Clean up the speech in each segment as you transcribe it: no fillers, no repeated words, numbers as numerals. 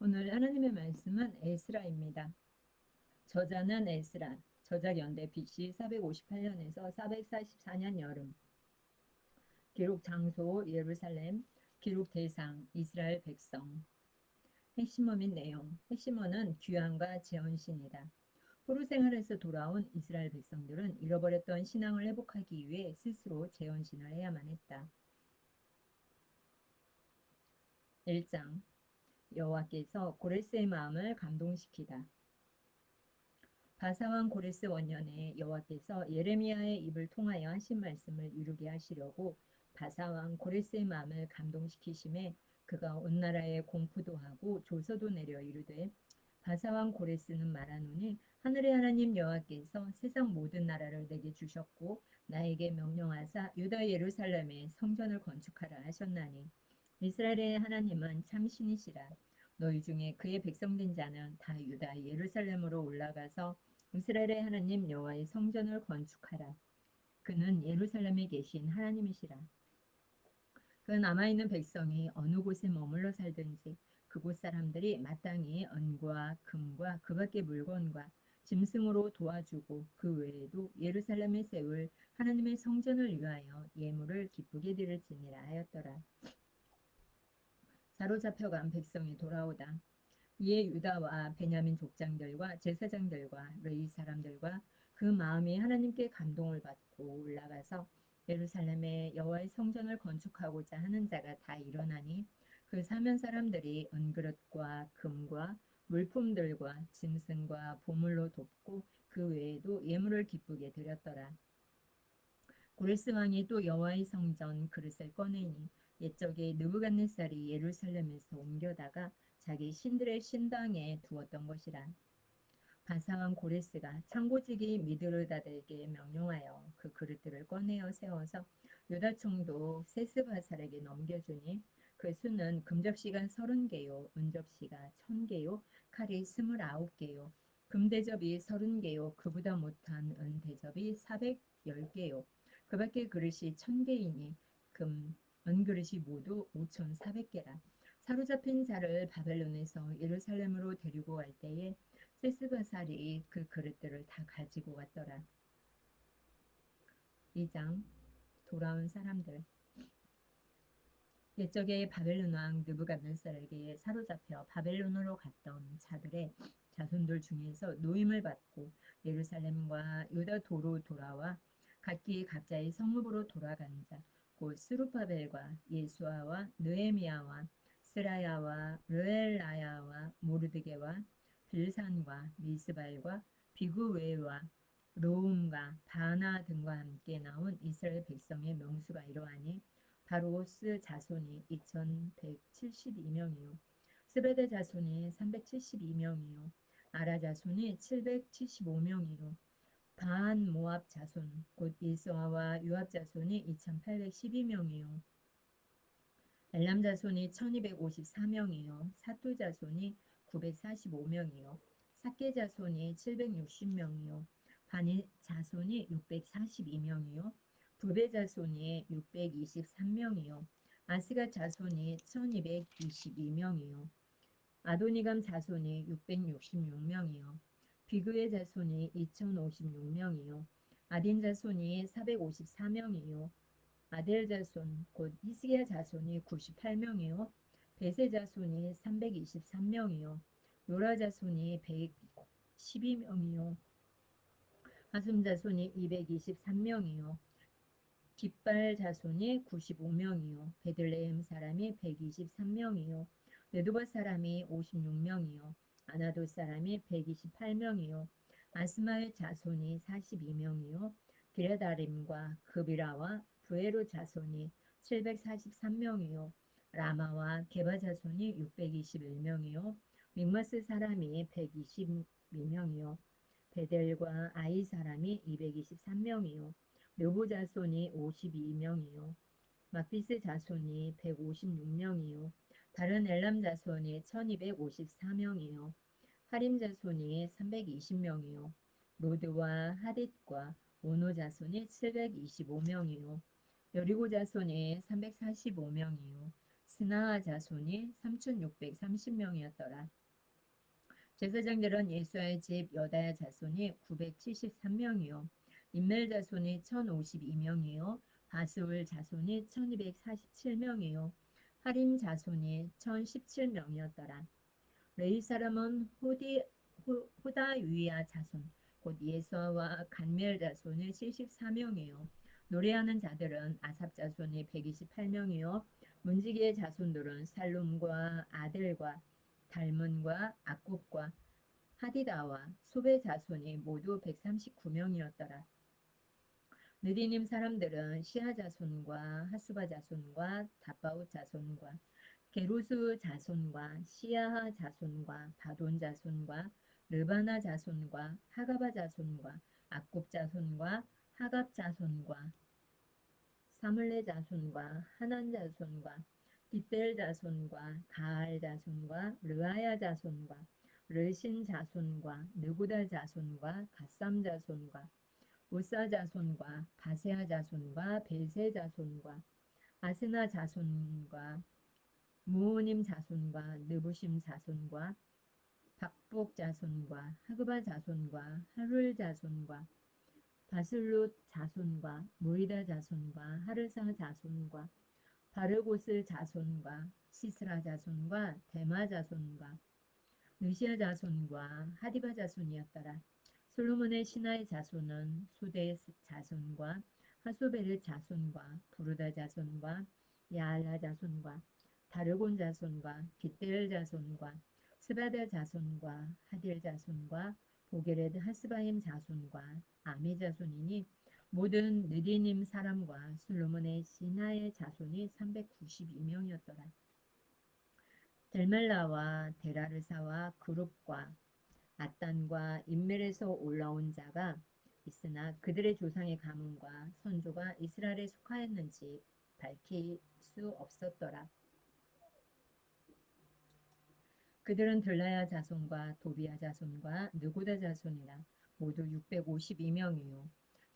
오늘 하나님의 말씀은 에스라입니다. 저자는 에스라, 저작 연대 BC 458년에서 444년 여름, 기록 장소 예루살렘, 기록 대상 이스라엘 백성, 핵심어 및 내용, 핵심어는 귀환과 재헌신이다. 포로 생활에서 돌아온 이스라엘 백성들은 잃어버렸던 신앙을 회복하기 위해 스스로 재헌신을 해야만 했다. 1장 여호와께서 고레스의 마음을 감동시키다. 바사왕 고레스 원년에 여호와께서 예레미야의 입을 통하여 하신 말씀을 이루게 하시려고 바사왕 고레스의 마음을 감동시키심에 그가 온 나라에 공포도 하고 조서도 내려 이르되 바사왕 고레스는 말하노니 하늘의 하나님 여호와께서 세상 모든 나라를 내게 주셨고 나에게 명령하사 유다 예루살렘에 성전을 건축하라 하셨나니 이스라엘의 하나님은 참 신이시라. 너희 중에 그의 백성된 자는 다 유다 예루살렘으로 올라가서 이스라엘의 하나님 여호와의 성전을 건축하라. 그는 예루살렘에 계신 하나님이시라. 그 남아있는 백성이 어느 곳에 머물러 살든지 그곳 사람들이 마땅히 은과 금과 그 밖의 물건과 짐승으로 도와주고 그 외에도 예루살렘에 세울 하나님의 성전을 위하여 예물을 기쁘게 드릴지니라 하였더라. 사로잡혀간 백성이 돌아오다. 이에 유다와 베냐민 족장들과 제사장들과 레위 사람들과 그 마음이 하나님께 감동을 받고 올라가서 예루살렘에 여호와의 성전을 건축하고자 하는 자가 다 일어나니 그 사면 사람들이 은그릇과 금과 물품들과 짐승과 보물로 돕고 그 외에도 예물을 기쁘게 드렸더라. 고레스 왕이 또 여호와의 성전 그릇을 꺼내니 옛적에 느부갓네살이 예루살렘에서 옮겨다가 자기 신들의 신당에 두었던 것이라. 바사왕 고레스가 창고지기 미드르다데게 명령하여 그 그릇들을 꺼내어 세워서 유다 총독 세스바살에게 넘겨주니 그 수는 금접시가 30개요 은접시가 1000개요 칼이 29개요 금대접이 30개요 그보다 못한 은대접이 410개요 그 밖의 그릇이 1000개이니 은그릇이 모두 5400개라. 사로잡힌 자를 바벨론에서 예루살렘으로 데리고 갈 때에 세스바살이 그 그릇들을 다 가지고 갔더라. 2장 돌아온 사람들. 옛적에 바벨론 왕 느부갓네살에게 사로잡혀 바벨론으로 갔던 자들의 자손들 중에서 노임을 받고 예루살렘과 유다 도로 돌아와 각기 각자의 성읍으로 돌아간 자, 곧 스룹바벨과 예수아와 느헤미야와 스라야와 르엘라야와 모르드게와 빌산과 미스발과 비구웨와 로움과 바나 등과 함께 나온 이스라엘 백성의 명수가 이러하니 바로스 자손이 2172명이요 스베데 자손이 372명이요 아라 자손이 775명이요 반 모압 자손 곧 이스와와 유압 자손이 2812명이요 엘람 자손이 1254명이요 사투 자손이 945명이요 삭게 자손이 760명이요 바니 자손이 642명이요 부베 자손이 623명이요 아스가 자손이 1222명이요 아도니감 자손이 666명이요 비그의 자손이 2056명이요 아딘 자손이 454명이요 아델 자손 곧 히스기야 자손이 98명이요 베세 자손이 323명이요 요라 자손이 112명이요 하숨 자손이 223명이요 깃발 자손이 95명이요 베들레헴 사람이 123명이요 네두바 사람이 56명이요 아나도 사람이 128명이요 아스마의 자손이 42명이요 기레다림과 그비라와 부에로 자손이 743명이요 라마와 게바 자손이 621명이요 믹마스 사람이 122명이요 베델과 아이 사람이 223명이요 르보 자손이 52명이요 막비스 자손이 156명이요 다른 엘람 자손이 1254명이요 하림 자손이 320명이요 로드와 하뎃과 오노 자손이 725명이요 여리고 자손이 345명이요 스나아 자손이 3630명이었더라. 제사장들은 예수아의 집 여다야 자손이 973명이요. 임멜 자손이 1052명이요. 바스울 자손이 1247명이요. 하림 자손이 1017명이었더라. 레위 사람은 호다위야 자손 곧 예수아와 간미엘 자손이 74명이요. 노래하는 자들은 아삽 자손이 128명이요. 문지기의 자손들은 살룸과 아델과 달문과 악굽과 하디다와 소베 자손이 모두 139명이었더라. 느디님 사람들은 시아 자손과 하수바 자손과 다바웃 자손과 게루스 자손과 시아하 자손과 바돈 자손과 르바나 자손과 하가바 자손과 악굽 자손과 하갑 자손과 사물레 자손과 하난 자손과 깃델 자손과 가알 자손과 르아야 자손과 르신 자손과 느구다 자손과 갓삼 자손과 우사 자손과 바세아 자손과 벨세 자손과 아스나 자손과 무오님 자손과 느부심 자손과 박복 자손과 하그바 자손과 하룰 자손과 바슬룻 자손과 무이다 자손과 하르사 자손과 바르고스 자손과 시스라 자손과 데마 자손과 느시아 자손과 하디바 자손이었더라. 솔로몬의 신하의 자손은 소대 자손과 하소베르 자손과 부르다 자손과 야알라 자손과 다르곤 자손과 깃델 자손과 스바다 자손과 하딜 자손과 보게레드 하스바임 자손과 아미 자손이니 모든 느디님 사람과 솔로몬의 신하의 자손이 392명이었더라. 델멜라와 데라르사와 그룹과 아단과 인멜에서 올라온 자가 있으나 그들의 조상의 가문과 선조가 이스라엘에 속하였는지 밝힐 수 없었더라. 그들은 들라야 자손과 도비야 자손과 느고다 자손이라 모두 652명이요.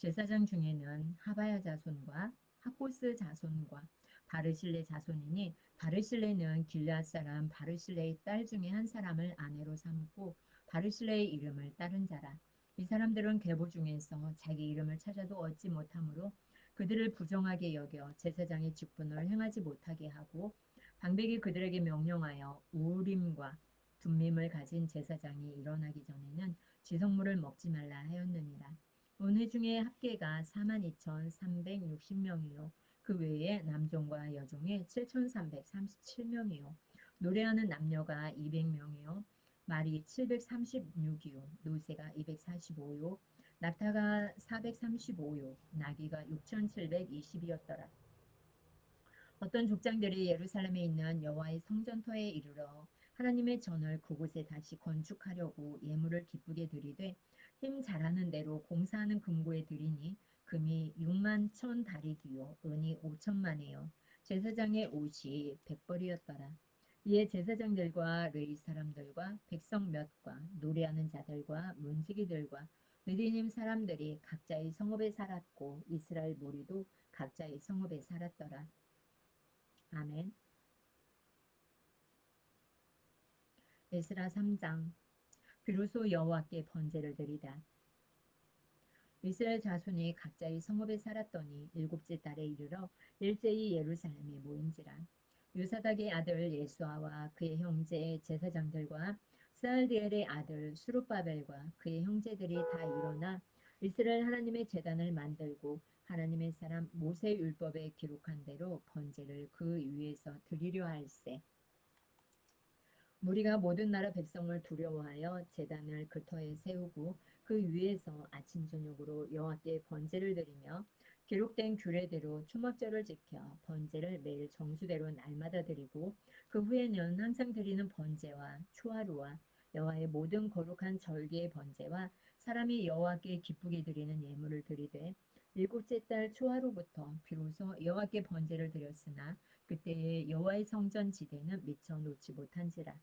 제사장 중에는 하바야 자손과 하코스 자손과 바르실레 자손이니 바르실레는 길앗 사람 바르실레의 딸 중에 한 사람을 아내로 삼고 바르실레의 이름을 따른 자라. 이 사람들은 계보 중에서 자기 이름을 찾아도 얻지 못하므로 그들을 부정하게 여겨 제사장의 직분을 행하지 못하게 하고 방백이 그들에게 명령하여 우림과 둠밈을 가진 제사장이 일어나기 전에는 지성물을 먹지 말라 하였느니라. 온 회 중에 합계가 42,360명이요. 그 외에 남종과 여종이 7,337명이요. 노래하는 남녀가 200명이요. 말이 736이요. 노새가 245요. 낙타가 435요. 나귀가 6,720이었더라. 어떤 족장들이 예루살렘에 있는 여호와의 성전터에 이르러 하나님의 전을 그곳에 다시 건축하려고 예물을 기쁘게 드리되 힘 잘하는 대로 공사하는 금고에 드리니 금이 6만 1천 다리기요 은이 5천만이요 제사장의 옷이 100벌이었더라. 이에 제사장들과 레위 사람들과 백성 몇과 노래하는 자들과 문지기들과 느디님 사람들이 각자의 성읍에 살았고 이스라엘 무리도 각자의 성읍에 살았더라. 아멘. 에스라 3장. 비로소 여호와께 번제를 드리다. 이스라엘 자손이 각자의 성읍에 살았더니 일곱째 달에 이르러 일제히 예루살렘에 모인지라. 요사닥의 아들 예수아와 그의 형제 제사장들과 스알디엘의 아들 수룹바벨과 그의 형제들이 다 일어나 이스라엘 하나님의 제단을 만들고 하나님의 사람 모세 율법에 기록한 대로 번제를 그 위에서 드리려 할세. 무리가 모든 나라 백성을 두려워하여 제단을 그 터에 세우고 그 위에서 아침 저녁으로 여호와께 번제를 드리며 기록된 규례대로 초막절을 지켜 번제를 매일 정수대로 날마다 드리고 그 후에는 항상 드리는 번제와 초하루와 여호와의 모든 거룩한 절기의 번제와 사람이 여호와께 기쁘게 드리는 예물을 드리되 일곱째 달 초하루부터 비로소 여호와께 번제를 드렸으나 그때의 여호와의 성전 지대는 미처 놓지 못한지라.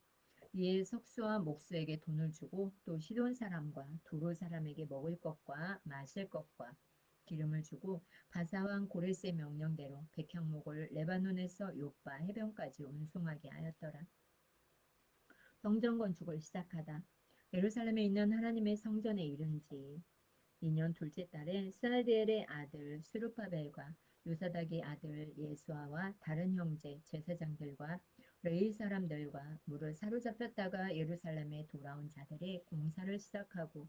이에 석수와 목수에게 돈을 주고 또 시돈 사람과 두로 사람에게 먹을 것과 마실 것과 기름을 주고 바사왕 고레스의 명령대로 백향목을 레바논에서 요빠 해변까지 운송하게 하였더라. 성전 건축을 시작하다. 예루살렘에 있는 하나님의 성전에 이른지 2년 둘째 달에 스알디엘의 아들 스룹바벨과 요사닥의 아들 예수아와 다른 형제 제사장들과 레위 사람들과 물을 사로잡혔다가 예루살렘에 돌아온 자들이 공사를 시작하고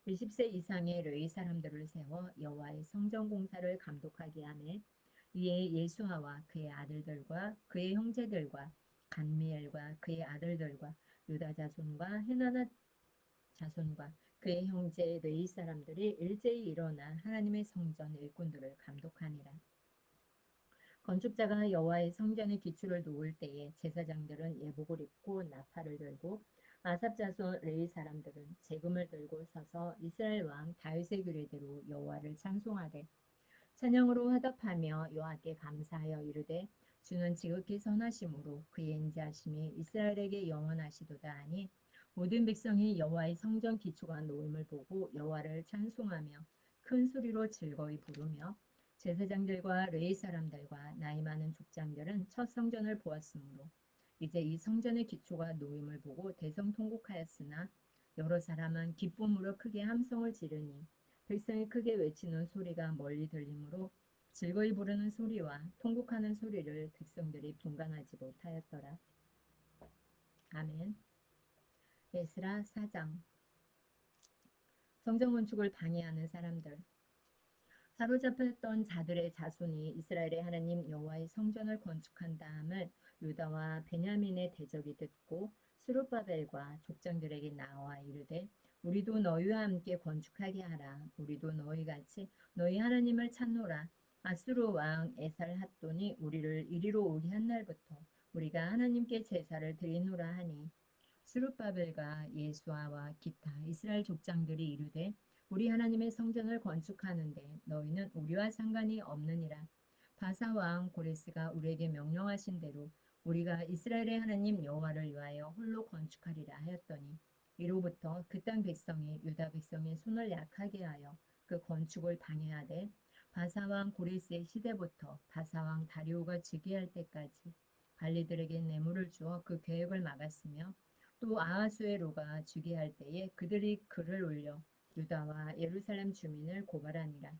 20세 이상의 레위 사람들을 세워 여호와의 성전 공사를 감독하게 하매 이에 예수아와 그의 아들들과 그의 형제들과 간미엘과 그의 아들들과 유다 자손과 헤나나 자손과 그의 형제 레위 사람들이 일제히 일어나 하나님의 성전 일꾼들을 감독하니라. 건축자가 여호와의 성전의 기초를 놓을 때에 제사장들은 예복을 입고 나팔을 들고 아삽 자손 레위 사람들은 제금을 들고 서서 이스라엘 왕 다윗의 규례대로 여호와를 찬송하되 찬양으로 화답하며 여호와께 감사하여 이르되 주는 지극히 선하심으로 그의 인자하심이 이스라엘에게 영원하시도다 하니 모든 백성이 여호와의 성전 기초가 놓임을 보고 여호와를 찬송하며 큰 소리로 즐거이 부르며 제사장들과 레위 사람들과 나이 많은 족장들은 첫 성전을 보았으므로 이제 이 성전의 기초가 놓임을 보고 대성통곡하였으나 여러 사람은 기쁨으로 크게 함성을 지르니 백성이 크게 외치는 소리가 멀리 들리므로 즐거이 부르는 소리와 통곡하는 소리를 백성들이 분간하지 못하였더라. 아멘. 에스라 4장. 성전 건축을 방해하는 사람들. 사로잡혔던 자들의 자손이 이스라엘의 하나님 여호와의 성전을 건축한 다음을 유다와 베냐민의 대적이 듣고 스룹바벨과 족장들에게 나와 이르되 우리도 너희와 함께 건축하게 하라. 우리도 너희같이 너희 하나님을 찾노라. 아수르 왕 에살핫돈이 우리를 이리로 오게 한 날부터 우리가 하나님께 제사를 드리노라 하니 스룹바벨과 예수아와 기타 이스라엘 족장들이 이르되 우리 하나님의 성전을 건축하는데 너희는 우리와 상관이 없느니라. 바사 왕 고레스가 우리에게 명령하신 대로 우리가 이스라엘의 하나님 여호와를 위하여 홀로 건축하리라 하였더니 이로부터 그 땅 백성이 유다 백성의 손을 약하게 하여 그 건축을 방해하되 바사 왕 고레스의 시대부터 바사 왕 다리오가 즉위할 때까지 관리들에게 뇌물을 주어 그 계획을 막았으며 또 아하수에로가 즉위할 때에 그들이 글을 올려 유다와 예루살렘 주민을 고발하니라.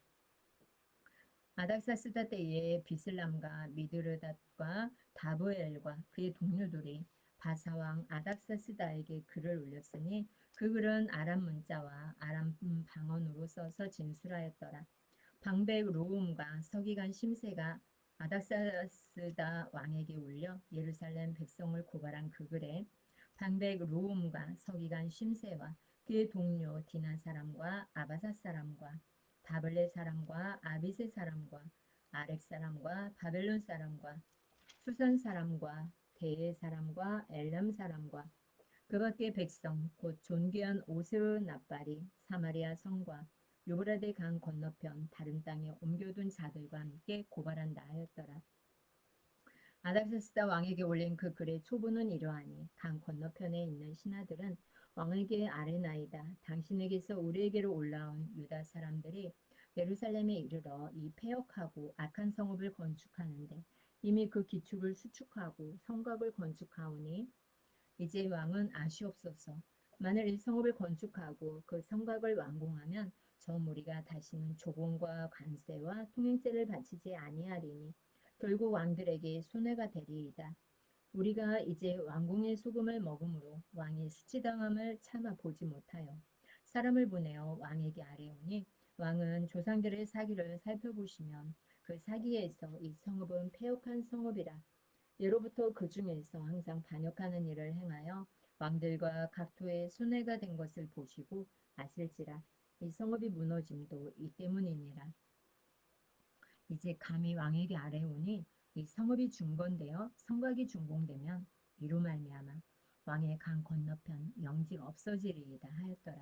아닥사스다 때에 비슬람과 미드르닷과 다브엘과 그의 동료들이 바사왕 아닥사스다에게 글을 올렸으니 그 글은 아람 문자와 아람 방언으로 써서 진술하였더라. 방백 로움과 서기관 심세가 아닥사스다 왕에게 올려 예루살렘 백성을 고발한 그 글에 방백 로움과 서기관 심세와 그의 동료 디난 사람과 아바사 사람과 다블레 사람과 아비세 사람과 아렉 사람과 바벨론 사람과 수산 사람과 대에 사람과 엘람 사람과 그 밖의 백성 곧 존귀한 오스르 나발이 사마리아 성과 유브라데 강 건너편 다른 땅에 옮겨둔 자들과 함께 고발한다 하였더라. 아닥사스다 왕에게 올린 그 글의 초본은 이러하니 강 건너편에 있는 신하들은 왕에게 아뢰나이다. 당신에게서 우리에게로 올라온 유다 사람들이 예루살렘에 이르러 이 패역하고 악한 성읍을 건축하는데 이미 그 기축을 수축하고 성곽을 건축하오니 이제 왕은 아시옵소서. 만일 이 성읍을 건축하고 그 성곽을 완공하면 저 무리가 다시는 조공과 관세와 통행제를 바치지 아니하리니 결국 왕들에게 손해가 되리이다. 우리가 이제 왕궁의 소금을 먹음으로 왕이 수치당함을 참아 보지 못하여 사람을 보내어 왕에게 아뢰오니 왕은 조상들의 사기를 살펴보시면 그 사기에서 이 성읍은 패역한 성읍이라 예로부터 그 중에서 항상 반역하는 일을 행하여 왕들과 각토에 손해가 된 것을 보시고 아실지라 이 성읍이 무너짐도 이 때문이니라. 이제 감히 왕에게 아뢰오니 이 성읍이 중건되어 성곽이 준공되면 이로 말미암아 왕의 강 건너편 영직 없어지리이다 하였더라.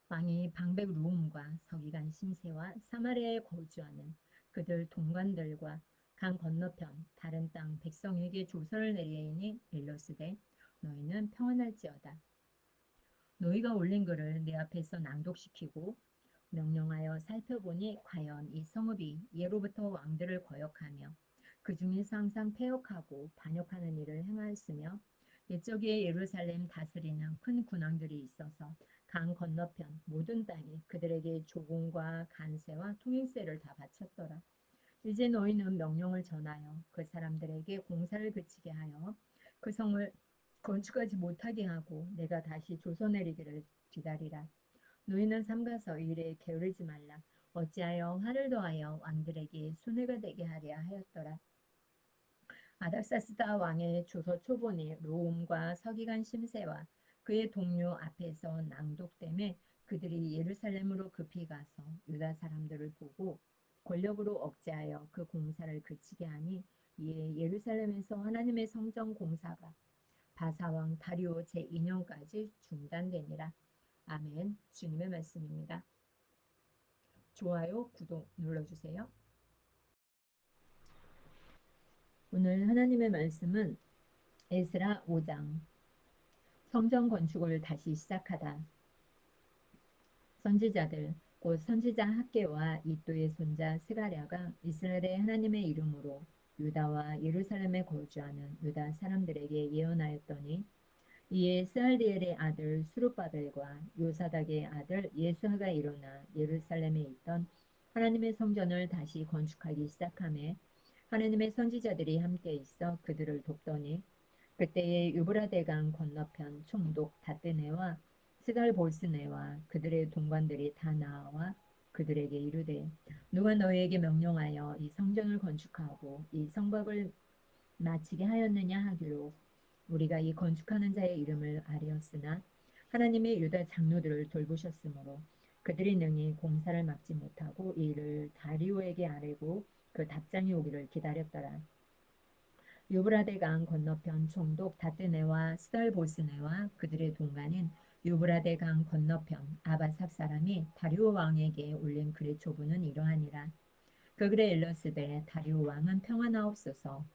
왕이 방백 루움과 서기관 심세와 사마리아에 거주하는 그들 동관들과 강 건너편 다른 땅 백성에게 조서를 내리니 일러스되 너희는 평안할지어다. 너희가 올린 글을 내 앞에서 낭독시키고 명령하여 살펴보니 과연 이 성읍이 예로부터 왕들을 거역하며 그 중에서 항상 패역하고 반역하는 일을 행하였으며 옛적에 예루살렘 다스리는 큰 군왕들이 있어서 강 건너편 모든 땅이 그들에게 조공과 간세와 통행세를 다 바쳤더라. 이제 너희는 명령을 전하여 그 사람들에게 공사를 그치게 하여 그 성을 건축하지 못하게 하고 내가 다시 조서 내리기를 기다리라. 너희는 삼가서 일에 게으르지 말라. 어찌하여 화를 더하여 왕들에게 손해가 되게 하랴 하였더라. 아닥사스다 왕의 조서 초본이 로움과 서기관 심세와 그의 동료 앞에서 낭독됨에 그들이 예루살렘으로 급히 가서 유다 사람들을 보고 권력으로 억제하여 그 공사를 그치게 하니 이에 예루살렘에서 하나님의 성전 공사가 바사왕 다리오 제2년까지 중단되니라. 아멘. 주님의 말씀입니다. 좋아요, 구독 눌러주세요. 오늘 하나님의 말씀은 에스라 5장 성전 건축을 다시 시작하다. 선지자들 곧 선지자 학개와 이또의 손자 스가랴가 이스라엘의 하나님의 이름으로 유다와 예루살렘에 거주하는 유다 사람들에게 예언하였더니 이에 스알디엘의 아들 수룹바벨과 요사닥의 아들 예스하가 일어나 예루살렘에 있던 하나님의 성전을 다시 건축하기 시작하며 하나님의 선지자들이 함께 있어 그들을 돕더니 그때에 유브라데강 건너편 총독 다뜨네와 스갈볼스네와 그들의 동관들이 다 나와 그들에게 이르되 누가 너희에게 명령하여 이 성전을 건축하고 이 성곽을 마치게 하였느냐 하기로 우리가 이 건축하는 자의 이름을 아뢰었으나 하나님의 유다 장로들을 돌보셨으므로 그들이 능히 공사를 막지 못하고 이 일을 다리오에게 아뢰고 그 답장이 오기를 기다렸더라. 유브라데강 건너편 총독 다뜨네와 스달보스네와 그들의 동관인 유브라데강 건너편 아바삽 사람이 다리오 왕에게 올린 글의 초부는 이러하니라. 그 글에 일렀으되 다리오 왕은 평안하옵소서.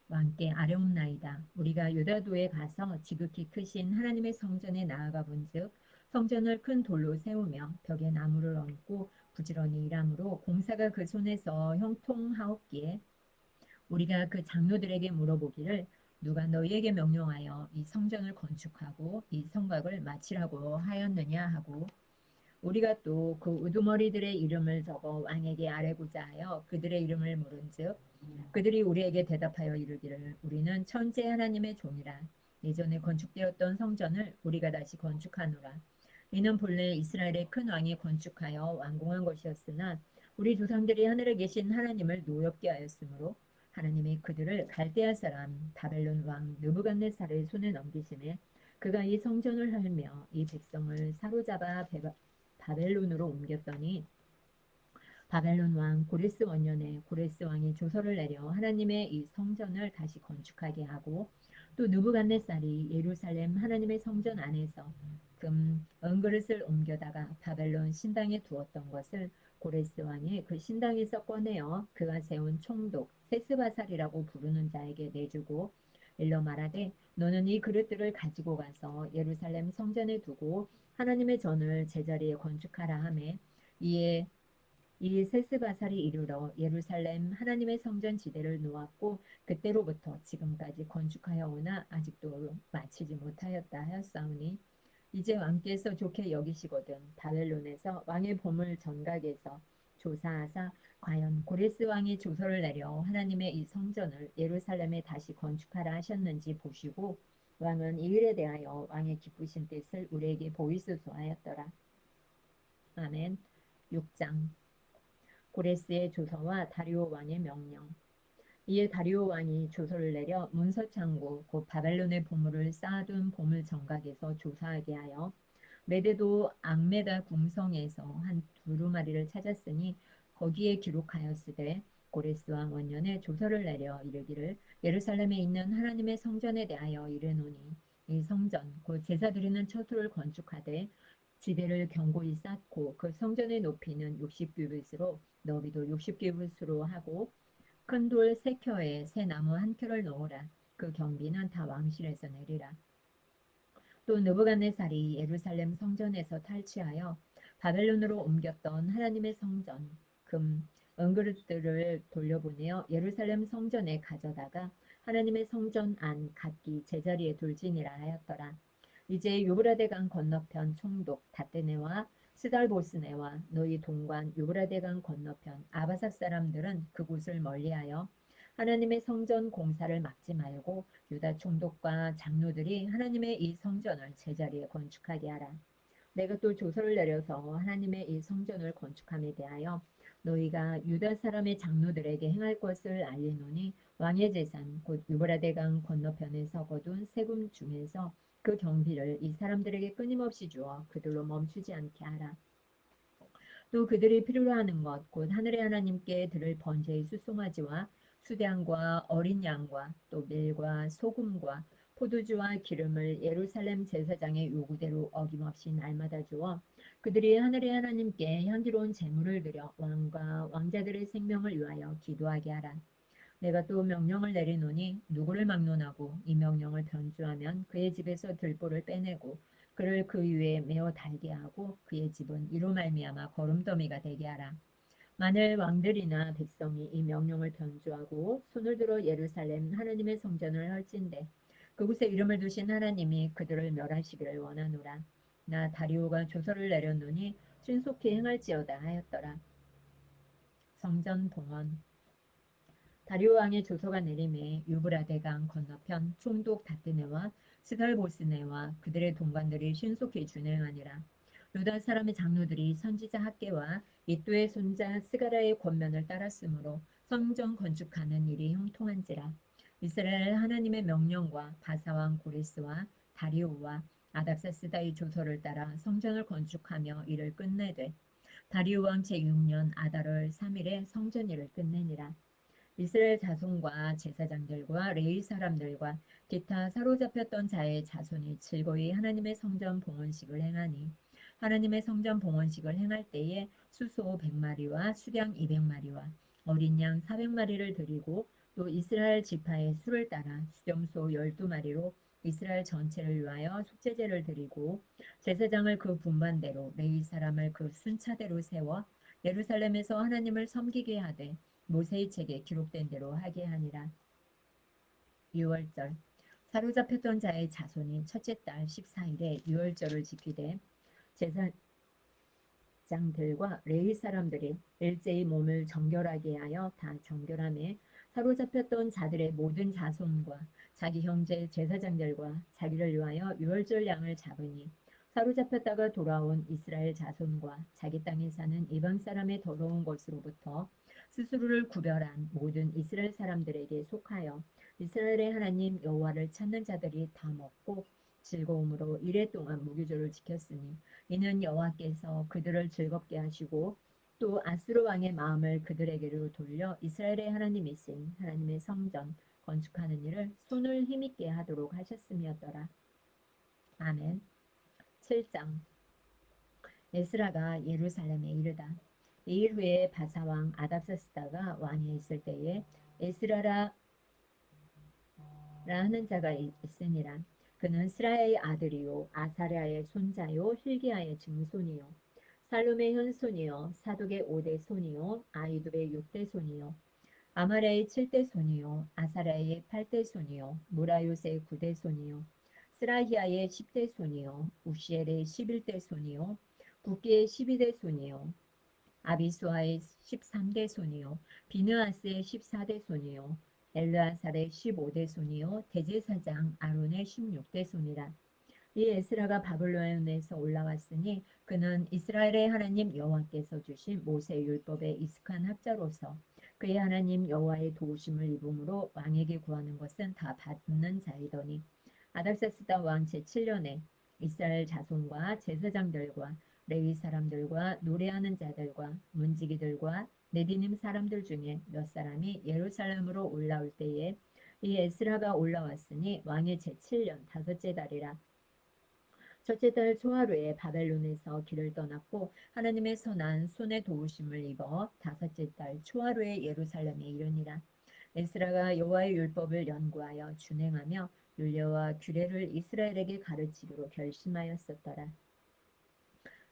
왕께 아뢰옵나이다. 우리가 유다도에 가서 지극히 크신 하나님의 성전에 나아가 본즉 성전을 큰 돌로 세우며 벽에 나무를 얹고 부지런히 일함으로 공사가 그 손에서 형통하옵기에 우리가 그 장로들에게 물어보기를 누가 너희에게 명령하여 이 성전을 건축하고 이 성곽을 마치라고 하였느냐 하고 우리가 또 그 우두머리들의 이름을 적어 왕에게 아뢰고자 하여 그들의 이름을 물은즉 그들이 우리에게 대답하여 이르기를 우리는 천재 하나님의 종이라 예전에 건축되었던 성전을 우리가 다시 건축하노라. 이는 본래 이스라엘의 큰 왕이 건축하여 완공한 것이었으나 우리 조상들이 하늘에 계신 하나님을 노엽게 하였으므로 하나님이 그들을 갈대아 사람 바벨론 왕 느부갓네살의 손에 넘기심에 그가 이 성전을 헐며 이 백성을 사로잡아 바벨론으로 옮겼더니 바벨론 왕 고레스 원년에 고레스 왕이 조서를 내려 하나님의 이 성전을 다시 건축하게 하고 또 느부갓네살이 예루살렘 하나님의 성전 안에서 금 은그릇을 옮겨다가 바벨론 신당에 두었던 것을 고레스 왕이 그 신당에서 꺼내어 그가 세운 총독 세스바살이라고 부르는 자에게 내주고 일러 말하되 너는 이 그릇들을 가지고 가서 예루살렘 성전에 두고 하나님의 전을 제자리에 건축하라 하매 이에 이 세스바살이 이르러 예루살렘 하나님의 성전 지대를 놓았고 그때로부터 지금까지 건축하여 오나 아직도 마치지 못하였다 하였사오니 이제 왕께서 좋게 여기시거든 바벨론에서 왕의 보물 전각에서 조사하사 과연 고레스 왕이 조서를 내려 하나님의 이 성전을 예루살렘에 다시 건축하라 하셨는지 보시고 왕은 이 일에 대하여 왕의 기쁘신 뜻을 우리에게 보이소서 하였더라. 아멘. 6장 고레스의 조서와 다리오 왕의 명령. 이에 다리오 왕이 조서를 내려 문서창고 곧 바벨론의 보물을 쌓아둔 보물 정각에서 조사하게 하여 메데도 앙메다 궁성에서 한 두루마리를 찾았으니 거기에 기록하였으되 고레스 왕 원년에 조서를 내려 이르기를 예루살렘에 있는 하나님의 성전에 대하여 이르노니 이 성전 곧 제사 드리는 처소를 건축하되 지대를 견고히 쌓고 그 성전의 높이는 60규빗으로 너비도 60규빗으로 하고 큰 돌 3켜에 새 나무 1켜를 넣으라. 그 경비는 다 왕실에서 내리라. 또 느부갓네살이 예루살렘 성전에서 탈취하여 바벨론으로 옮겼던 하나님의 성전 금 은그릇들을 돌려보내어 예루살렘 성전에 가져다가 하나님의 성전 안 각기 제자리에 둘지니라 하였더라. 이제 유브라데강 건너편 총독 다떼네와 스달보스네와 너희 동관 유브라데강 건너편 아바삭 사람들은 그곳을 멀리하여 하나님의 성전 공사를 막지 말고 유다 총독과 장로들이 하나님의 이 성전을 제자리에 건축하게 하라. 내가 또 조서를 내려서 하나님의 이 성전을 건축함에 대하여 너희가 유다 사람의 장로들에게 행할 것을 알리노니 왕의 제산 곧 유브라데강 건너편에서 거둔 세금 중에서 그 경비를 이 사람들에게 끊임없이 주어 그들로 멈추지 않게 하라. 또 그들이 필요로 하는 것 곧 하늘의 하나님께 들을 번제의 수송아지와 수량과 어린 양과 또 밀과 소금과 포도주와 기름을 예루살렘 제사장의 요구대로 어김없이 날마다 주어 그들이 하늘의 하나님께 향기로운 제물을 드려 왕과 왕자들의 생명을 위하여 기도하게 하라. 내가 또 명령을 내리노니 누구를 막론하고 이 명령을 변주하면 그의 집에서 들보를 빼내고 그를 그 위에 메어 달게 하고 그의 집은 이로 말미암아 거름더미가 되게 하라. 만일 왕들이나 백성이 이 명령을 변주하고 손을 들어 예루살렘 하나님의 성전을 헐진대 그곳에 이름을 두신 하나님이 그들을 멸하시기를 원하노라. 나 다리오가 조서를 내렸노니 신속히 행할지어다 하였더라. 성전 봉헌 다리오 왕의 조서가 내림에 유브라데강 건너편 총독 다뜨네와 스달보스네와 그들의 동관들이 신속히 준행하니라. 유다 사람의 장로들이 선지자 학계와 이또의 손자 스가라의 권면을 따랐으므로 성전 건축하는 일이 형통한지라. 이스라엘 하나님의 명령과 바사왕 고레스와 다리오와 아닥사스다의 조서를 따라 성전을 건축하며 일을 끝내되 다리오 왕 제6년 아달월 3일에 성전 일을 끝내니라. 이스라엘 자손과 제사장들과 레위 사람들과 기타 사로잡혔던 자의 자손이 즐거이 하나님의 성전 봉헌식을 행하니 하나님의 성전 봉헌식을 행할 때에 수소 100마리와 수량 200마리와 어린 양 400마리를 드리고 또 이스라엘 지파의 수를 따라 수렴소 12마리로 이스라엘 전체를 위하여 속죄제를 드리고 제사장을 그 분반대로 레위 사람을 그 순차대로 세워 예루살렘에서 하나님을 섬기게 하되 모세의 책에 기록된 대로 하게 하니라. 6월절 사로잡혔던 자의 자손이 첫째 달 14일에 6월절을 지키되 제사장들과 레위 사람들이 일제히 몸을 정결하게 하여 다 정결함에 사로잡혔던 자들의 모든 자손과 자기 형제 제사장들과 자기를 위하여 6월절 양을 잡으니 사로잡혔다가 돌아온 이스라엘 자손과 자기 땅에 사는 이방 사람의 더러운 것으로부터 스스로를 구별한 모든 이스라엘 사람들에게 속하여 이스라엘의 하나님 여호와를 찾는 자들이 다 먹고 즐거움으로 이래 동안 무교절을 지켰으니 이는 여호와께서 그들을 즐겁게 하시고 또 아스로 왕의 마음을 그들에게로 돌려 이스라엘의 하나님이신 하나님의 성전 건축하는 일을 손을 힘있게 하도록 하셨음이었더라. 아멘. 7장 에스라가 예루살렘에 이르다. 이 일 후에 바사왕 아닥사스다가 왕위에 있을 때에 에스라라 하는 자가 있으니라. 그는 스라야의 아들이요 아사랴의 손자요 힐기야의 증손이요 살룸의 현손이요 사독의 5대 손이요 아이두의 6대 손이요 아마랴의 7대 손이요 아사랴의 8대 손이요 무라요스의 9대 손이요 스라히야의 10대 손이요 우시엘의 11대 손이요 붓기의 12대 손이요 아비수아의 13대 손이요 비느아스의 14대 손이요 엘르아살의 15대 손이요 대제사장 아론의 16대 손이라. 이 에스라가 바벨론에서 올라왔으니 그는 이스라엘의 하나님 여호와께서 주신 모세 율법의 익숙한 학자로서 그의 하나님 여호와의 도우심을 입음으로 왕에게 구하는 것은 다 받는 자이더니 아닥사스다 왕 제7년에 이스라엘 자손과 제사장들과 레위 사람들과 노래하는 자들과 문지기들과 네디님 사람들 중에 몇 사람이 예루살렘으로 올라올 때에 이 에스라가 올라왔으니 왕의 제7년 다섯째 달이라. 첫째 달 초하루에 바벨론에서 길을 떠났고 하나님의 선한 손의 도우심을 입어 다섯째 달 초하루에 예루살렘에 이르니라. 에스라가 여호와의 율법을 연구하여 준행하며 율례와 규례를 이스라엘에게 가르치기로 결심하였었더라.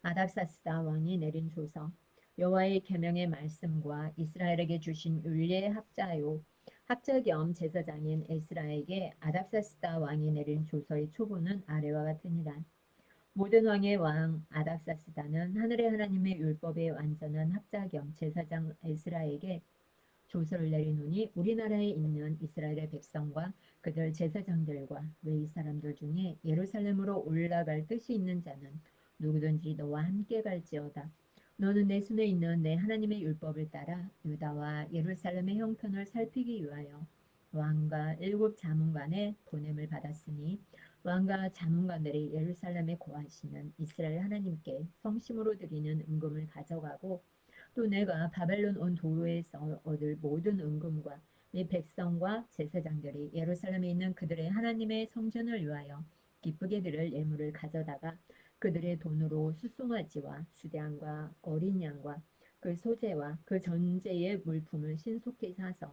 아닥사스다 왕이 내린 조서 여호와의 계명의 말씀과 이스라엘에게 주신 율례의 학자요 학자 겸 제사장인 에스라에게 아닥사스다 왕이 내린 조서의 초본은 아래와 같으니라. 모든 왕의 왕 아닥사스다는 하늘의 하나님의 율법의 완전한 학자 겸 제사장 에스라에게 조서를 내리노니 우리나라에 있는 이스라엘의 백성과 그들 제사장들과 레위 사람들 중에 예루살렘으로 올라갈 뜻이 있는 자는 누구든지 너와 함께 갈지어다. 너는 내 손에 있는 내 하나님의 율법을 따라 유다와 예루살렘의 형편을 살피기 위하여 왕과 일곱 자문관의 보냄을 받았으니 왕과 자문관들이 예루살렘에 거하시는 이스라엘 하나님께 성심으로 드리는 은금을 가져가고 또 내가 바벨론 온 도로에서 얻을 모든 은금과 이 백성과 제사장들이 예루살렘에 있는 그들의 하나님의 성전을 위하여 기쁘게 드릴 예물을 가져다가 그들의 돈으로 수송아지와 수량과 어린 양과 그 소재와 그 전제의 물품을 신속히 사서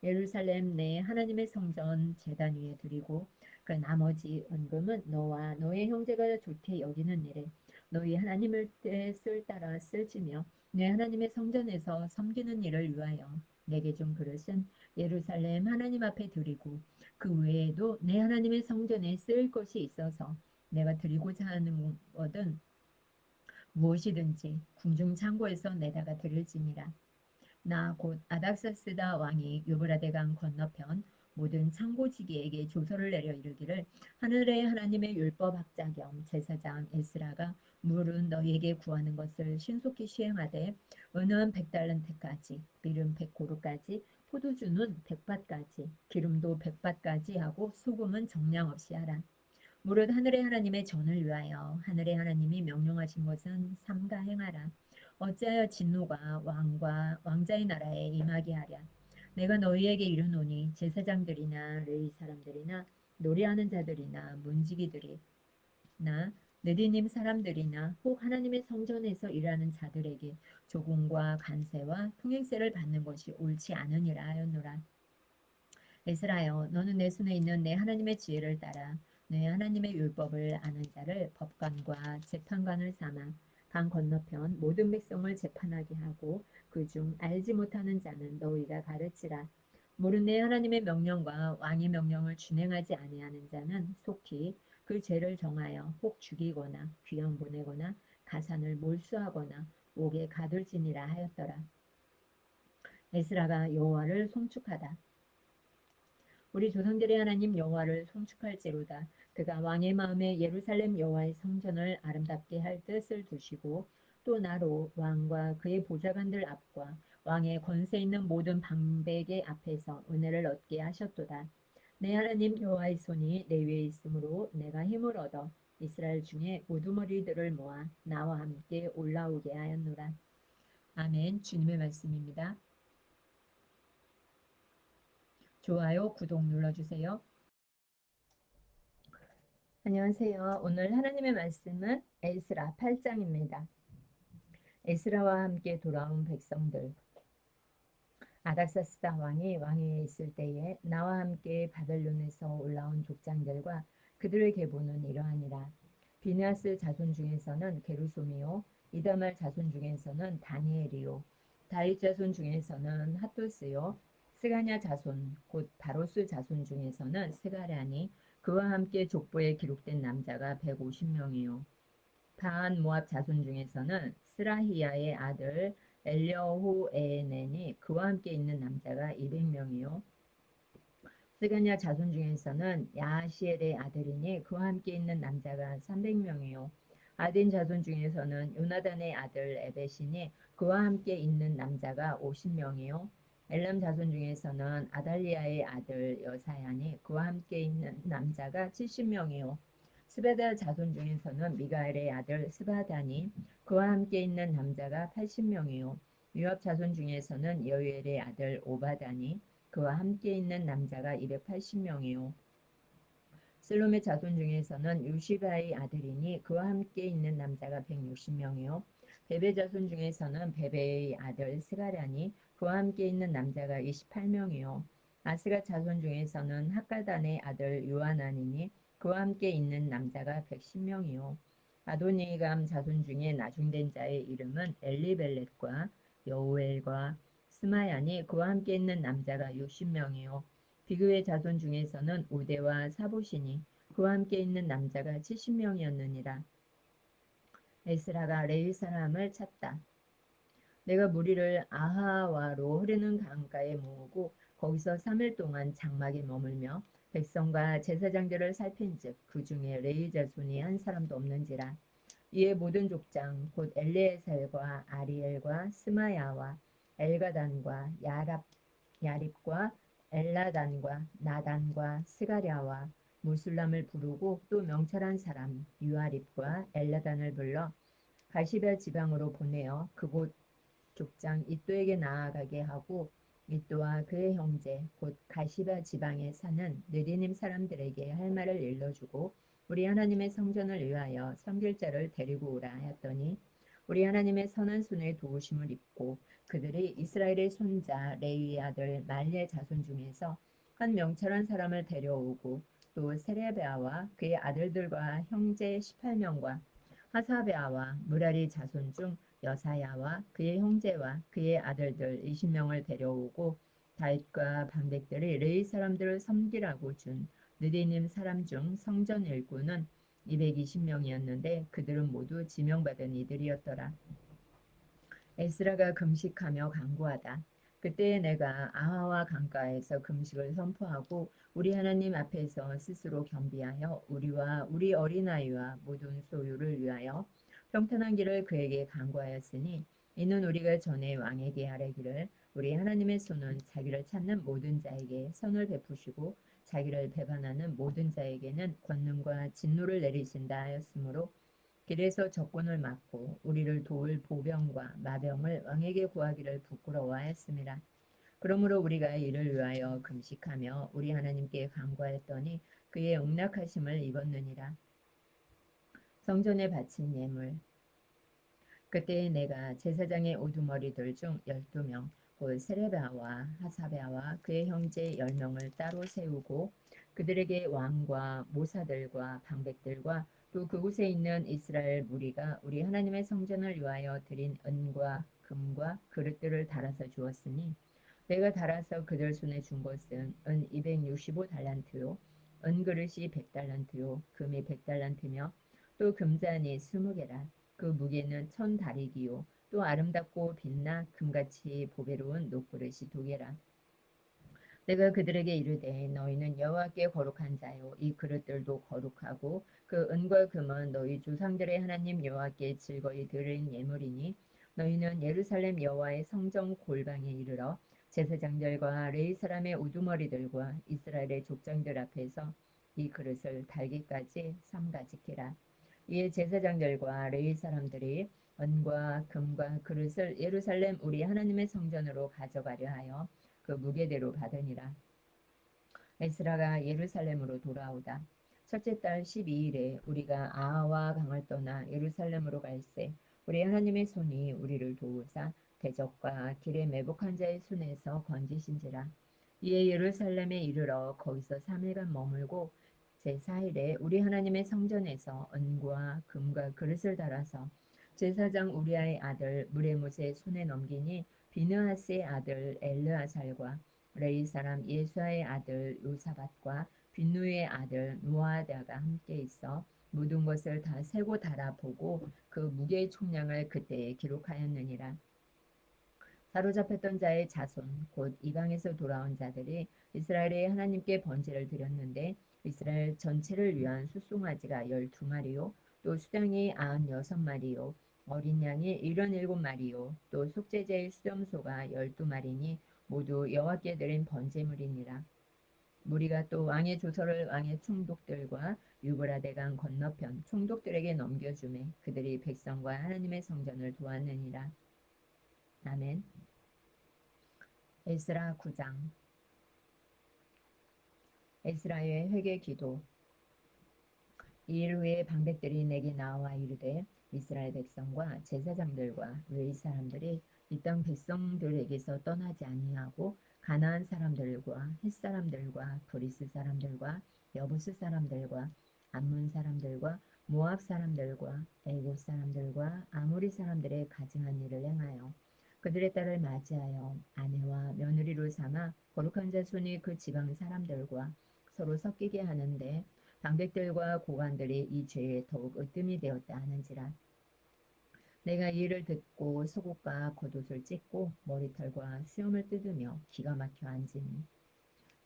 예루살렘 내 하나님의 성전 제단 위에 드리고 그 나머지 은금은 너와 너의 형제가 좋게 여기는 일에 너희 하나님을 뜻을 따라 쓸지며 내 하나님의 성전에서 섬기는 일을 위하여 내게 준 그릇은 예루살렘 하나님 앞에 드리고 그 외에도 내 하나님의 성전에 쓰일 것이 있어서 내가 드리고자 하는 것은 무엇이든지 궁중 창고에서 내다가 드릴지니라. 나 곧 아닥사스다 왕이 유브라데 강 건너편 모든 창고지기에게 조서를 내려 이르기를 하늘의 하나님의 율법학자 겸 제사장 에스라가 물은 너희에게 구하는 것을 신속히 시행하되 은은 100달란트까지 기름 100고루까지 포도주는 100밭까지 기름도 100밭까지 하고 소금은 정량 없이 하라. 무릇 하늘의 하나님의 전을 위하여 하늘의 하나님이 명령하신 것은 삼가 행하라. 어찌하여 진노가 왕과 왕자의 나라에 임하게 하랴. 내가 너희에게 이르노니 제사장들이나 레위 사람들이나 노래하는 자들이나 문지기들이나 느디님 사람들이나 혹 하나님의 성전에서 일하는 자들에게 조공과 간세와 통행세를 받는 것이 옳지 않으니라 하였노라. 에스라여 너는 내 손에 있는 내 하나님의 지혜를 따라 내 하나님의 율법을 아는 자를 법관과 재판관을 삼아 강 건너편 모든 백성을 재판하게 하고 그중 알지 못하는 자는 너희가 가르치라. 모른 내 하나님의 명령과 왕의 명령을 준행하지 아니하는 자는 속히 그 죄를 정하여 혹 죽이거나 귀양 보내거나 가산을 몰수하거나 옥에 가둘지니라 하였더라. 에스라가 여호와를 송축하다. 우리 조상들의 하나님 여호와를 송축할지로다. 그가 왕의 마음에 예루살렘 여호와의 성전을 아름답게 할 뜻을 두시고 또 나로 왕과 그의 보좌관들 앞과 왕의 권세 있는 모든 방백의 앞에서 은혜를 얻게 하셨도다. 내 하나님 여호와의 손이 내 위에 있으므로 내가 힘을 얻어 이스라엘 중에 우두머리들을 모아 나와 함께 올라오게 하였노라. 아멘. 주님의 말씀입니다. 좋아요, 구독 눌러주세요. 안녕하세요. 오늘 하나님의 말씀은 에스라 8장입니다. 에스라와 함께 돌아온 백성들. 아닥사스다 왕이 왕위에 있을 때에 나와 함께 바벨론에서 올라온 족장들과 그들의 계보는 이러하니라. 비느하스 자손 중에서는 게르솜이요 이다말 자손 중에서는 다니엘이요 다윗 자손 중에서는 핫도스요 스가냐 자손 곧 바로스 자손 중에서는 스가랴니 그와 함께 족보에 기록된 남자가 150명이요 바한 모압 자손 중에서는 스라히야의 아들 엘려호에넨이 그와 함께 있는 남자가 200명이요 스가냐 자손 중에서는 야하시엘의 아들이니 그와 함께 있는 남자가 300명이요 아딘 자손 중에서는 요나단의 아들 에벳이니 그와 함께 있는 남자가 50명이요 엘람 자손 중에서는 아달리아의 아들 여사야니 그와 함께 있는 남자가 70명이요 스베다 자손 중에서는 미가엘의 아들 스바다니 그와 함께 있는 남자가 80명이요 유압 자손 중에서는 여유엘의 아들 오바다니 그와 함께 있는 남자가 280명이요 슬롬의 자손 중에서는 유시바의 아들이니 그와 함께 있는 남자가 160명이요 베베 자손 중에서는 베베의 아들 스가랴니 그와 함께 있는 남자가 28명이요 아스가 자손 중에서는 학가단의 아들 요하나니니 그와 함께 있는 남자가 110명이요 아도니감 자손 중에 나중된 자의 이름은 엘리벨렛과 여우엘과 스마야니 그와 함께 있는 남자가 60명이요. 비그의 자손 중에서는 우대와 사보시니 그와 함께 있는 남자가 70명이었느니라. 에스라가 레위 사람을 찾다. 내가 무리를 아하와로 흐르는 강가에 모으고 거기서 3일 동안 장막에 머물며 백성과 제사장들을 살핀즉 그 중에 레위 자손이 한 사람도 없는지라. 이에 모든 족장 곧 엘레에셀과 아리엘과 스마야와 엘가단과 야립과 엘라단과 나단과 스가랴와 무술람을 부르고 또 명철한 사람 유아립과 엘라단을 불러 가시베 지방으로 보내어 그곳 족장 이또에게 나아가게 하고 이또와 그의 형제 곧 가시바 지방에 사는 느디님 사람들에게 할 말을 일러주고 우리 하나님의 성전을 위하여 섬길 자를 데리고 오라 하였더니 우리 하나님의 선한 손에 도우심을 입고 그들이 이스라엘의 손자 레위의 아들 말리의 자손 중에서 한 명철한 사람을 데려오고 또 세레베아와 그의 아들들과 형제 18명과 하사베아와 무라리 자손 중 여사야와 그의 형제와 그의 아들들 20명을 데려오고 다윗과 방백들이 레위 사람들을 섬기라고 준 느디님 사람 중 성전 일꾼은 220명이었는데 그들은 모두 지명받은 이들이었더라. 에스라가 금식하며 간구하다. 그때에 내가 아하와 강가에서 금식을 선포하고 우리 하나님 앞에서 스스로 겸비하여 우리와 우리 어린아이와 모든 소유를 위하여 평탄한 길을 그에게 간구하였으니 이는 우리가 전에 왕에게 아뢰기를 우리 하나님의 손은 자기를 찾는 모든 자에게 선을 베푸시고 자기를 배반하는 모든 자에게는 권능과 진노를 내리신다 하였으므로 길에서 적군을 막고 우리를 도울 보병과 마병을 왕에게 구하기를 부끄러워하였습니다. 그러므로 우리가 이를 위하여 금식하며 우리 하나님께 간구하였더니 그의 응낙하심을 입었느니라. 성전에 바친 예물. 그때에 내가 제사장의 우두머리들 중 12명 곧 세레바와 하사베와 그의 형제 10명을 따로 세우고 그들에게 왕과 모사들과 방백들과 또 그곳에 있는 이스라엘 무리가 우리 하나님의 성전을 위하여 드린 은과 금과 그릇들을 달아서 주었으니 내가 달아서 그들 손에 준 것은 은 265달란트요 은그릇이 100달란트요 금이 100달란트며 또 금잔이 20개라 그 무게는 1000다리기요 또 아름답고 빛나 금같이 보배로운 녹그릇이 2개라. 내가 그들에게 이르되 너희는 여호와께 거룩한 자요 이 그릇들도 거룩하고 그 은과 금은 너희 조상들의 하나님 여호와께 즐거이 드린 예물이니 너희는 예루살렘 여호와의 성전 골방에 이르러 제사장들과 레위 사람의 우두머리들과 이스라엘의 족장들 앞에서 이 그릇을 달기까지 삼가지키라. 이에 제사장들과 레위 사람들이 은과 금과 그릇을 예루살렘 우리 하나님의 성전으로 가져가려 하여 그 무게대로 받으니라. 에스라가 예루살렘으로 돌아오다. 첫째 달 12일에 우리가 아하와 강을 떠나 예루살렘으로 갈새 우리 하나님의 손이 우리를 도우사 대적과 길에 매복한 자의 손에서 건지신지라. 이에 예루살렘에 이르러 거기서 3일간 머물고 제4일에 우리 하나님의 성전에서 은과 금과 그릇을 달아서 제사장 우리아의 아들 무레못의 손에 넘기니 비느하스의 아들 엘르아살과 레이 사람 예수아의 아들 요사밧과 빈누의 아들 노아다가 함께 있어 모든 것을 다 세고 달아보고 그 무게의 총량을 그때에 기록하였느니라. 사로잡혔던 자의 자손 곧 이방에서 돌아온 자들이 이스라엘의 하나님께 번제를 드렸는데 이스라엘 전체를 위한 숫송아지가 12마리요 또 수양이 96마리요 어린 양이 77마리요 또 속죄제의 수염소가 12마리니 모두 여호와께 드린 번제물이니라. 무리가 또 왕의 조서를 왕의 총독들과 유브라데강 건너편 총독들에게 넘겨주매 그들이 백성과 하나님의 성전을 도왔느니라. 아멘. 에스라 9장. 에스라의 회개 기도. 이일 후에 방백들이 내게 나와 이르되 이스라엘 백성과 제사장들과 레위 사람들이 이 땅 백성들에게서 떠나지 아니하고 가나안 사람들과 헷 사람들과 브리스 사람들과 여부스 사람들과 암몬 사람들과 모압 사람들과 애굽 사람들과 아모리 사람들의 가증한 일을 행하여 그들의 딸을 맞이하여 아내와 며느리로 삼아 거룩한 자손이 그 지방 사람들과 서로 섞이게 하는데 방백들과 고관들이 이 죄에 더욱 으뜸이 되었다 하는지라. 내가 이 일을 듣고 속옷과 겉옷을 찢고 머리털과 수염을 뜯으며 기가 막혀 앉으니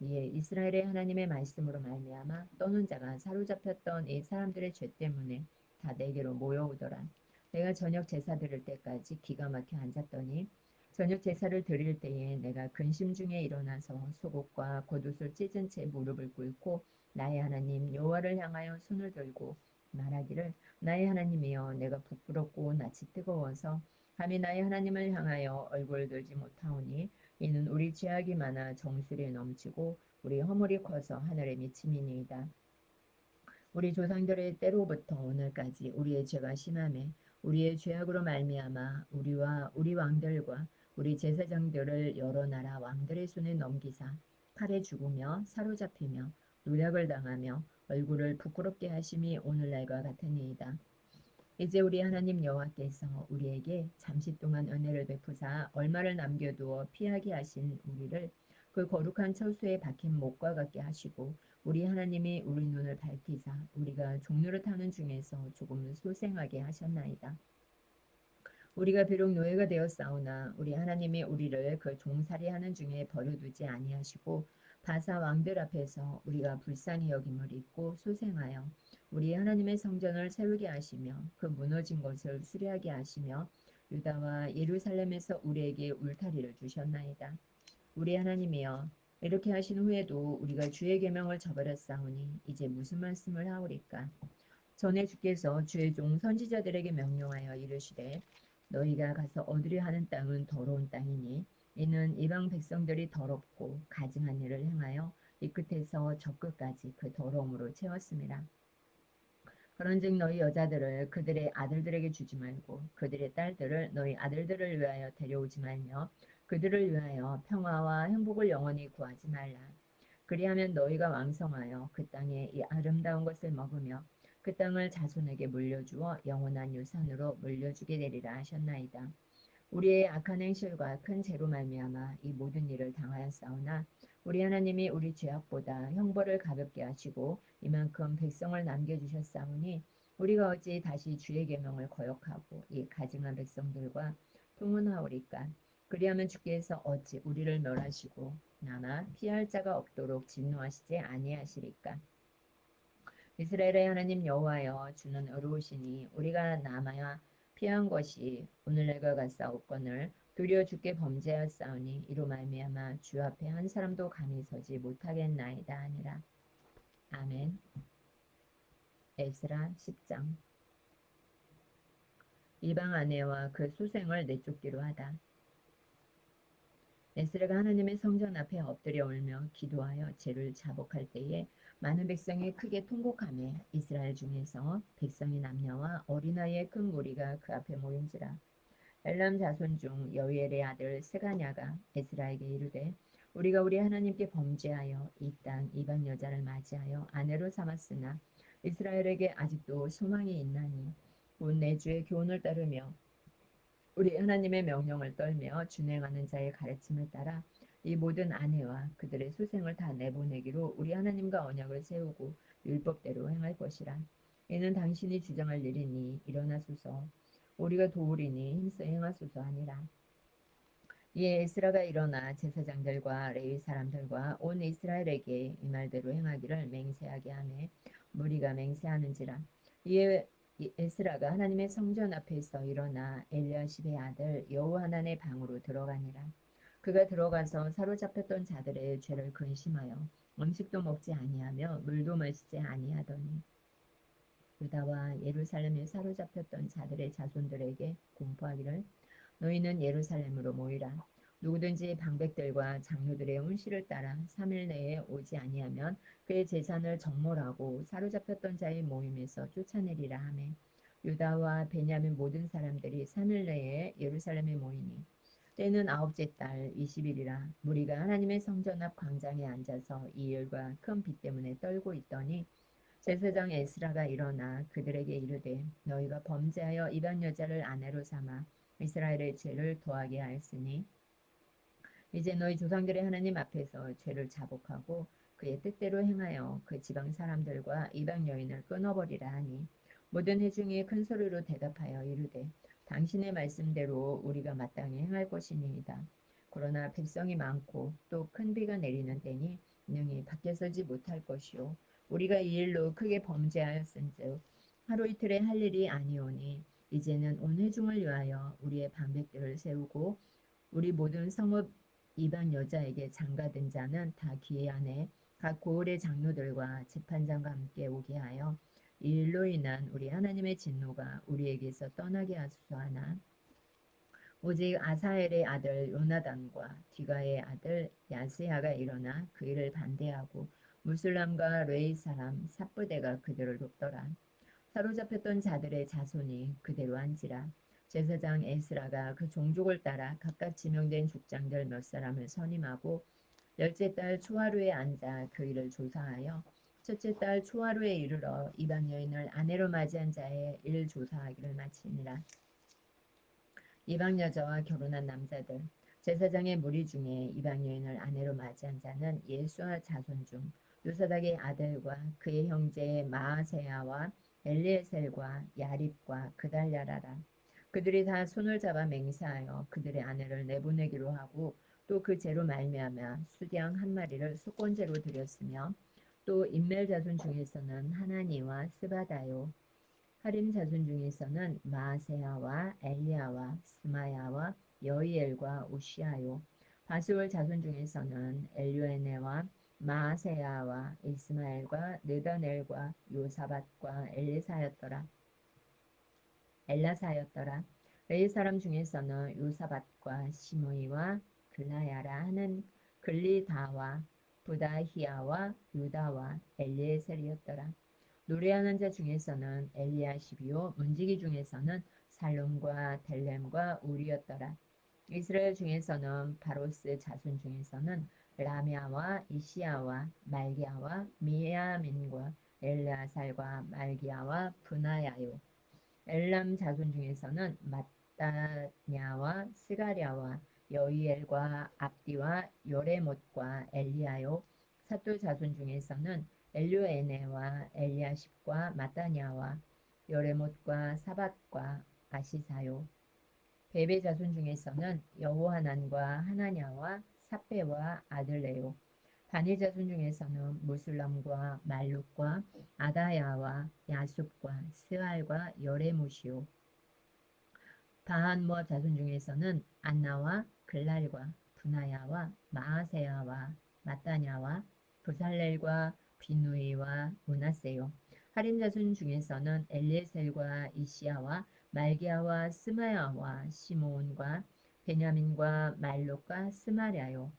이에 이스라엘의 하나님의 말씀으로 말미암아 떠는 자가 사로잡혔던 이 사람들의 죄 때문에 다 내게로 모여오더라. 내가 저녁 제사 드릴 때까지 기가 막혀 앉았더니 저녁 제사를 드릴 때에 내가 근심 중에 일어나서 속옷과 겉옷을 찢은 채 무릎을 꿇고 나의 하나님 여호와를 향하여 손을 들고 말하기를 나의 하나님이여 내가 부끄럽고 낯이 뜨거워서 감히 나의 하나님을 향하여 얼굴을 들지 못하오니 이는 우리 죄악이 많아 정수리에 넘치고 우리 허물이 커서 하늘에 미침이니이다. 우리 조상들의 때로부터 오늘까지 우리의 죄가 심하매 우리의 죄악으로 말미암아 우리와 우리 왕들과 우리 제사장들을 여러 나라 왕들의 손에 넘기사 칼에 죽으며 사로잡히며 노략을 당하며 얼굴을 부끄럽게 하심이 오늘날과 같으니이다. 이제 우리 하나님 여호와께서 우리에게 잠시 동안 은혜를 베푸사 얼마를 남겨두어 피하게 하신 우리를 그 거룩한 처소에 박힌 목과 같게 하시고 우리 하나님이 우리 눈을 밝히사 우리가 종로를 타는 중에서 조금 소생하게 하셨나이다. 우리가 비록 노예가 되었사오나 우리 하나님이 우리를 그 종살이하는 중에 버려두지 아니하시고 바사 왕들 앞에서 우리가 불쌍히 여김을 잊고 소생하여 우리 하나님의 성전을 세우게 하시며 그 무너진 것을 수리하게 하시며 유다와 예루살렘에서 우리에게 울타리를 주셨나이다. 우리 하나님이여 이렇게 하신 후에도 우리가 주의 계명을 저버렸사오니 이제 무슨 말씀을 하오리까. 전에 주께서 주의 종 선지자들에게 명령하여 이르시되 너희가 가서 얻으려 하는 땅은 더러운 땅이니 이는 이방 백성들이 더럽고 가증한 일을 행하여 이 끝에서 저 끝까지 그 더러움으로 채웠습니다. 그런즉 너희 여자들을 그들의 아들들에게 주지 말고 그들의 딸들을 너희 아들들을 위하여 데려오지 말며 그들을 위하여 평화와 행복을 영원히 구하지 말라. 그리하면 너희가 왕성하여 그 땅에 이 아름다운 것을 먹으며 그 땅을 자손에게 물려주어 영원한 유산으로 물려주게 되리라 하셨나이다. 우리의 악한 행실과 큰 죄로 말미암아 이 모든 일을 당하였사오나 우리 하나님이 우리 죄악보다 형벌을 가볍게 하시고 이만큼 백성을 남겨주셨사오니 우리가 어찌 다시 주의 계명을 거역하고 이 가증한 백성들과 통혼하오리까. 그리하면 주께서 어찌 우리를 멸하시고 나나 피할 자가 없도록 진노하시지 아니하시리까. 이스라엘의 하나님 여호와여 주는 의로우시니 우리가 남아야 피한 것이 오늘날과 같사옵거늘 도리어 주께 범죄하였사오니 이로 말미암아 주 앞에 한 사람도 감히 서지 못하겠나이다 하니라. 아멘. 에스라 10장. 이방 아내와 그 수생을 내쫓기로 하다. 에스라가 하나님의 성전 앞에 엎드려 울며 기도하여 죄를 자복할 때에 많은 백성이 크게 통곡하며 이스라엘 중에서 백성이 남녀와 어린아이의 큰 무리가 그 앞에 모인지라. 엘람 자손 중 여이엘의 아들 세가냐가 에스라에게 이르되 우리가 우리 하나님께 범죄하여 이 땅 이방 여자를 맞이하여 아내로 삼았으나 이스라엘에게 아직도 소망이 있나니 곧 내 주의 교훈을 따르며 우리 하나님의 명령을 떨며 준행하는 자의 가르침을 따라 이 모든 아내와 그들의 수생을 다 내보내기로 우리 하나님과 언약을 세우고 율법대로 행할 것이라. 이는 당신이 주장할 일이니 일어나소서. 우리가 도우리니 힘써 행하소서 하니라. 이에 에스라가 일어나 제사장들과 레위 사람들과 온 이스라엘에게 이 말대로 행하기를 맹세하게 하매 무리가 맹세하는지라. 이에 에스라가 하나님의 성전 앞에서 일어나 엘리야십의 아들 여호하난의 방으로 들어가니라. 그가 들어가서 사로잡혔던 자들의 죄를 근심하여 음식도 먹지 아니하며 물도 마시지 아니하더니 유다와 예루살렘에 사로잡혔던 자들의 자손들에게 공포하기를 너희는 예루살렘으로 모이라. 누구든지 방백들과 장로들의 훈시를 따라 3일 내에 오지 아니하면 그의 재산을 정몰하고 사로잡혔던 자의 모임에서 쫓아내리라 하매 유다와 베냐민 모든 사람들이 3일 내에 예루살렘에 모이니 때는 아홉째 달 20일이라. 무리가 하나님의 성전 앞 광장에 앉아서 이 일과 큰 비 때문에 떨고 있더니 제사장 에스라가 일어나 그들에게 이르되 너희가 범죄하여 이방 여자를 아내로 삼아 이스라엘의 죄를 더하게 하였으니 이제 너희 조상들의 하나님 앞에서 죄를 자복하고 그의 뜻대로 행하여 그 지방 사람들과 이방 여인을 끊어버리라 하니 모든 회중이 큰 소리로 대답하여 이르되 당신의 말씀대로 우리가 마땅히 행할 것이니이다. 그러나 백성이 많고 또 큰 비가 내리는 때니 능히 밖에 서지 못할 것이요 우리가 이 일로 크게 범죄하였은즉 하루 이틀에 할 일이 아니오니 이제는 온 회중을 위하여 우리의 방백들을 세우고 우리 모든 성읍 이방 여자에게 장가든 자는 다 기회 안에 각 고을의 장로들과 재판장과 함께 오게 하여 이 일로 인한 우리 하나님의 진노가 우리에게서 떠나게 하소서 하나 오직 아사엘의 아들 요나단과 디가의 아들 야스야가 일어나 그 일을 반대하고 무슬람과 레이 사람 삽부대가 그들을 돕더라. 사로잡혔던 자들의 자손이 그대로 한지라. 제사장 에스라가 그 종족을 따라 각각 지명된 족장들 몇 사람을 선임하고 열째 달 초하루에 앉아 그 일을 조사하여 첫째 달 초하루에 이르러 이방 여인을 아내로 맞이한 자의 일 조사하기를 마치니라. 이방 여자와 결혼한 남자들 제사장의 무리 중에 이방 여인을 아내로 맞이한 자는 예수와 자손 중 요사닥의 아들과 그의 형제 마아세야와 엘리에셀과 야립과 그달랴라라. 그들이 다 손을 잡아 맹세하여 그들의 아내를 내보내기로 하고 또 그 죄로 말미암아 수양 한 마리를 속건제로 드렸으며 또 인멜 자손 중에서는 하나니와 스바다요 하림 자손 중에서는 마아세야와 엘리야와 스마야와 여이엘과 우시아요 바수올 자손 중에서는 엘요에네와 마아세야와 이스마엘과 느다넬과 요사밧과 엘라사였더라. 레위 사람 중에서는 요사밧과 시므이와 글라야라 하는 글리다와 부다히야와 유다와 엘리에셀이었더라. 노래하는 자 중에서는 엘리야십이요 문지기 중에서는 살룸과 델렘과 우리였더라. 이스라엘 중에서는 바로스 자손 중에서는 라미아와 이시야와 말기야와 미야민과 엘라살과 말기야와 분하야요. 엘람 자손 중에서는 마따냐와 스가랴와 여이엘과 압디와 요레못과 엘리야요. 사또 자손 중에서는 엘류에네와 엘리야십과 마따냐와 요레못과 사밧과 아시사요. 베베 자손 중에서는 여호하난과 하나냐와 삽베와 아들레요. 바니 자손 중에서는 무슬람과 말룩과 아다야와 야숲과 스알과 여레무시요. 바한모압 자손 중에서는 안나와 글랄과 분하야와 마아세야와 마따냐와 부살렐과 비누이와 문하세요. 하림 자손 중에서는 엘리에셀과 이시야와 말기야와 스마야와 시므온과 베냐민과 말록과 스마랴요.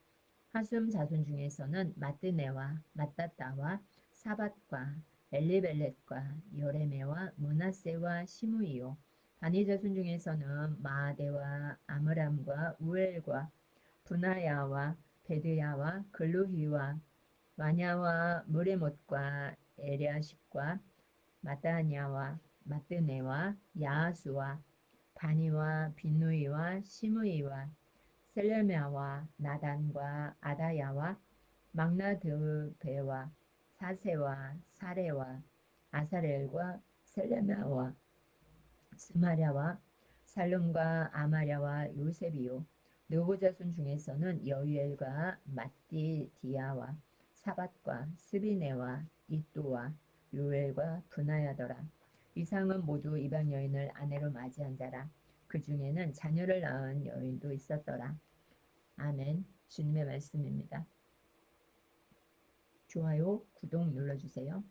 하숨 자손 중에서는 마뜨네와 마따따와 사밧과 엘리벨렛과 여레메와 문하세와 시므이요. 바니 자손 중에서는 마아데와 아므람과 우엘과 분하야와 베드야와 글루히와 마냐와 무레못과 에리아십과 마따냐와 마뜨네와 야하수와 바니와 빈누이와 시므이와 셀레메아와 나단과 아다야와 막나드베와 사세와 사레와 아사렐과 셀레메아와 스마랴와 살룸과 아마랴와 요셉이요. 느보 자손 중에서는 여이엘과 마띠디아와 사밧과 스비네와 이또와 요엘과 분하야더라. 이상은 모두 이방 여인을 아내로 맞이한 자라. 그 중에는 자녀를 낳은 여인도 있었더라. 아멘. 주님의 말씀입니다. 좋아요, 구독 눌러주세요.